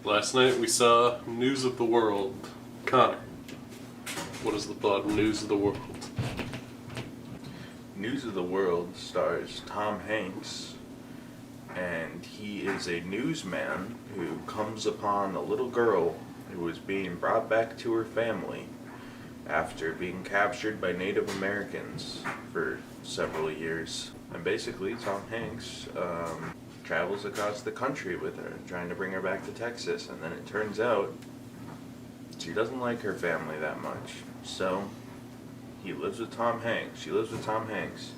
Last night we saw News of the World. Connor, what is the plot of News of the World? News of the World stars Tom Hanks, and he is a newsman who comes upon a little girl who is being brought back to her family after being captured by Native Americans for several years. And basically, Tom Hanks travels across the country with her, trying to bring her back to Texas, and then it turns out she doesn't like her family that much. So he lives with Tom Hanks. She lives with Tom Hanks,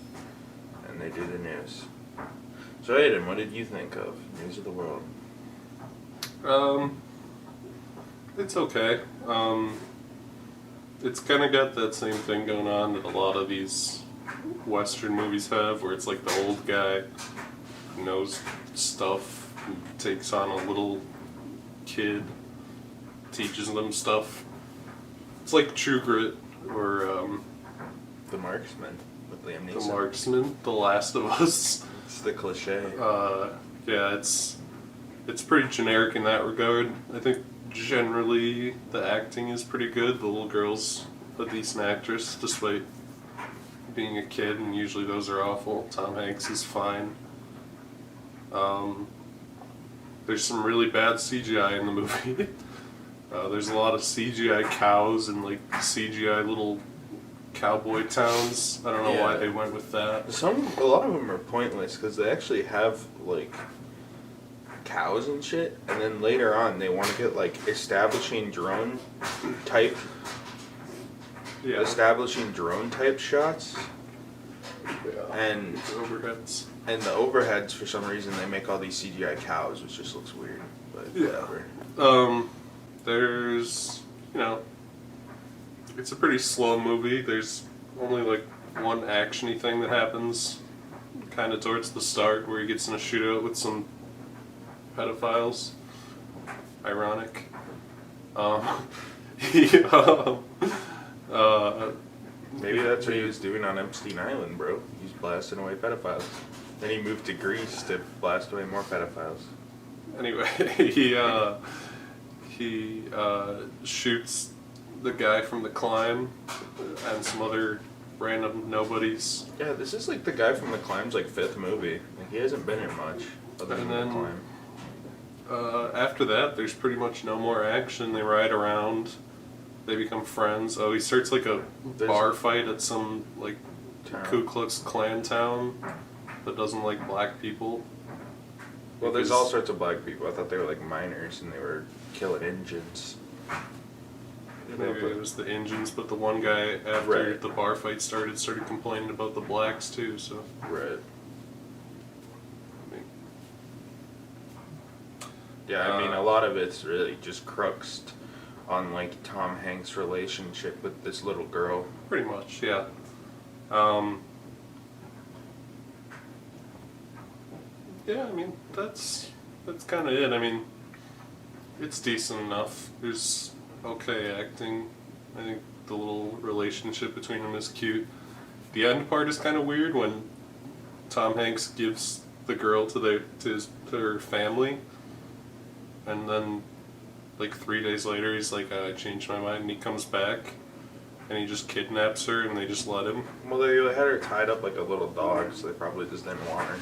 and they do the news. So Aiden, what did you think of News of the World? It's okay. It's kind of got that same thing going on that a lot of these Western movies have, where it's like the old guy who knows stuff, who takes on a little kid, teaches them stuff. It's like True Grit, or The Marksman with Liam Neeson. The Marksman, The Last of Us. It's the cliche. Yeah, it's pretty generic in that regard. I think generally the acting is pretty good. The little girl's a decent actress, despite being a kid, and usually those are awful. Tom Hanks is fine. There's some really bad CGI in the movie. There's a lot of CGI cows and like CGI little cowboy towns. I don't know why they went with that. A lot of them are pointless because they actually have like cows and shit, and then later on they want to get like establishing drone type shots. Yeah. And overheads. And the overheads, for some reason, they make all these CGI cows, which just looks weird. But whatever. There's, it's a pretty slow movie. There's only like one actiony thing that happens kind of towards the start, where he gets in a shootout with some pedophiles. Ironic. Maybe that's what he was doing on Epstein Island, bro. He's blasting away pedophiles. Then he moved to Greece to blast away more pedophiles. Anyway, he shoots the guy from The Climb and some other random nobodies. Yeah, this is like the guy from The Climb's like fifth movie. Like, he hasn't been in much other than The Climb. After that, there's pretty much no more action. They ride around. They become friends. Oh, he starts like a bar fight at some like Ku Klux Klan town that doesn't like black people. Well, there's all sorts of black people. I thought they were like miners and they were killing Indians. Maybe it was the Indians, but the one guy after the bar fight started complaining about the blacks too. So right. Yeah, I mean a lot of it's really just cruxed on like Tom Hanks' relationship with this little girl. Pretty much, yeah. Yeah, I mean that's kind of it. I mean, it's decent enough. There's okay acting. I think the little relationship between them is cute. The end part is kind of weird when Tom Hanks gives the girl to her family, and then like 3 days later he's like, I changed my mind, and he comes back and he just kidnaps her and they just let him. Well, they had her tied up like a little dog, so they probably just didn't want her.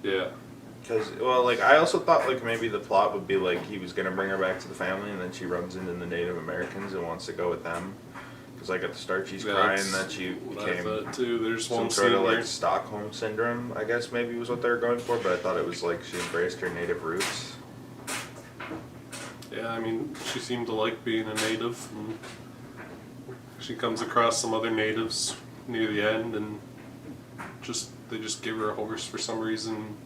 Yeah. Because, well, like, I also thought, like, maybe the plot would be, like, he was going to bring her back to the family, and then she runs into the Native Americans and wants to go with them. Because, like, at the start, she's crying that she became too. There's some sort of, like, Stockholm Syndrome, I guess maybe was what they were going for, but I thought it was, like, she embraced her native roots. Yeah, I mean, she seemed to like being a native, and she comes across some other natives near the end, and they just give her a horse for some reason,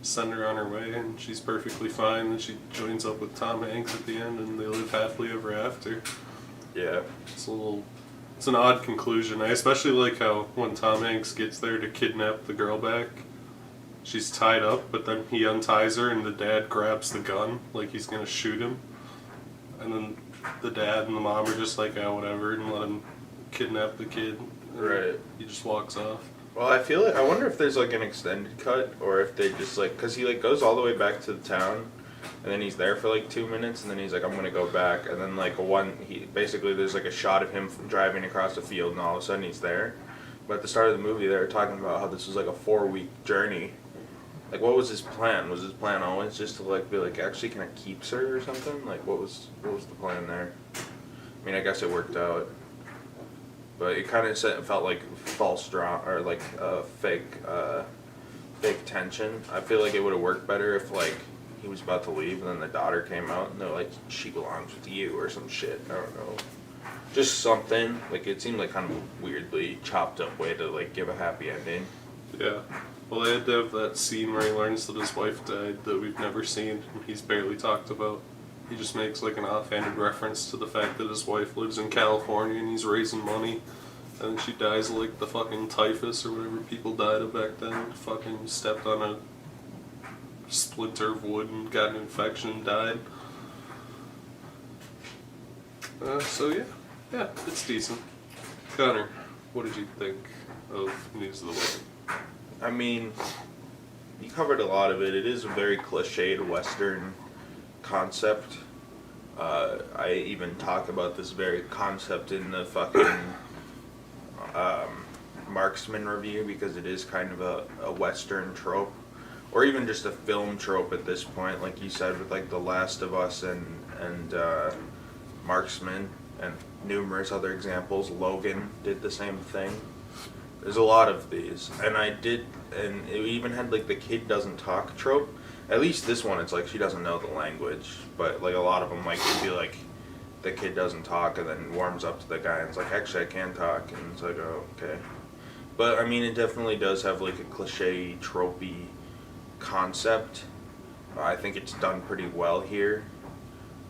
send her on her way, and she's perfectly fine, and she joins up with Tom Hanks at the end, and they live happily ever after. Yeah. It's an odd conclusion. I especially like how when Tom Hanks gets there to kidnap the girl back, she's tied up, but then he unties her, and the dad grabs the gun, like he's gonna shoot him. And then the dad and the mom are just like, oh, whatever, and let him kidnap the kid. Right. He just walks off. Well, I wonder if there's like an extended cut, or if they just like, cause he like goes all the way back to the town, and then he's there for like 2 minutes, and then he's like, I'm gonna go back, and then like basically there's like a shot of him driving across the field, and all of a sudden he's there. But at the start of the movie, they were talking about how this was like a 4-week journey. Like, what was his plan? Was his plan always just to like be like, actually, can I keep her or something? Like, what was the plan there? I mean, I guess it worked out, but it kind of felt like false drama or like fake tension. I feel like it would have worked better if like he was about to leave and then the daughter came out and they're like, she belongs with you or some shit. I don't know. Just something. Like, it seemed like kind of a weirdly chopped up way to like give a happy ending. Yeah. Well, they had to have that scene where he learns that his wife died that we've never seen and he's barely talked about. He just makes like an offhanded reference to the fact that his wife lives in California and he's raising money. And then she dies of like the fucking typhus or whatever people died of back then. Fucking stepped on a splinter of wood and got an infection and died. So yeah, it's decent. Connor, what did you think of News of the World? I mean, you covered a lot of it. It is a very cliched Western concept. I even talk about this very concept in the fucking Marksman review because it is kind of a Western trope. Or even just a film trope at this point, like you said, with like The Last of Us and Marksman and numerous other examples. Logan did the same thing. There's a lot of these, and it even had like the kid doesn't talk trope. At least this one, it's like she doesn't know the language, but like a lot of them, like it'd be like the kid doesn't talk, and then warms up to the guy, and it's like, actually I can talk, and it's like, oh, okay. But I mean, it definitely does have like a cliche, tropey concept. I think it's done pretty well here,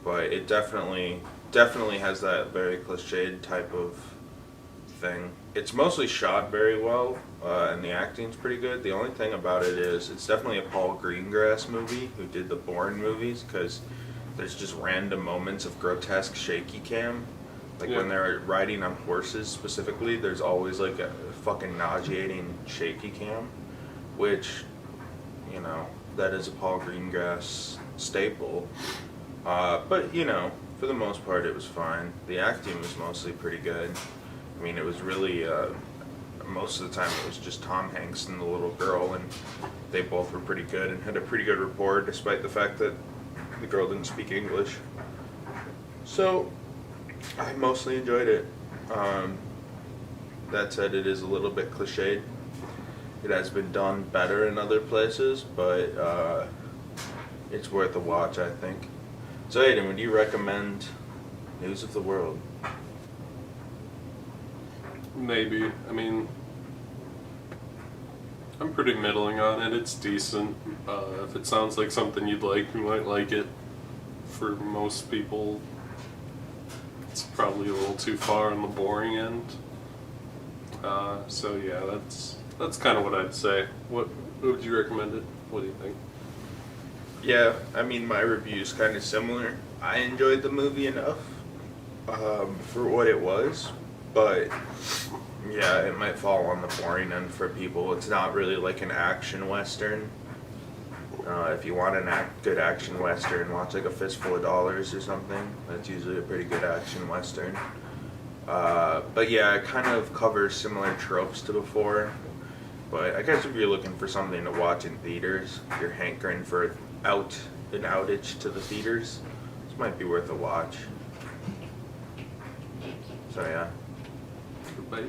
but it definitely has that very cliched type of thing. It's mostly shot very well, and the acting's pretty good. The only thing about it is it's definitely a Paul Greengrass movie who did the Bourne movies, because there's just random moments of grotesque shaky cam. Like when they're riding on horses specifically, there's always like a fucking nauseating shaky cam, which, you know, that is a Paul Greengrass staple. But, you know, for the most part it was fine. The acting was mostly pretty good. I mean, it was really, most of the time it was just Tom Hanks and the little girl, and they both were pretty good and had a pretty good rapport despite the fact that the girl didn't speak English. So, I mostly enjoyed it. That said, it is a little bit cliched. It has been done better in other places, but it's worth a watch, I think. So, Aiden, would you recommend News of the World? Maybe. I mean, I'm pretty middling on it. It's decent. If it sounds like something you'd like, you might like it. For most people, it's probably a little too far on the boring end. So yeah, that's kind of what I'd say. What would you recommend it? What do you think? Yeah, I mean, my review's kind of similar. I enjoyed the movie enough for what it was, but yeah, it might fall on the boring end for people. It's not really like an action western. If you want a good action western, watch like A Fistful of Dollars or something. That's usually a pretty good action western. But yeah, it kind of covers similar tropes to before. But I guess if you're looking for something to watch in theaters, if you're hankering for an outage to the theaters, this might be worth a watch. So yeah. Bye.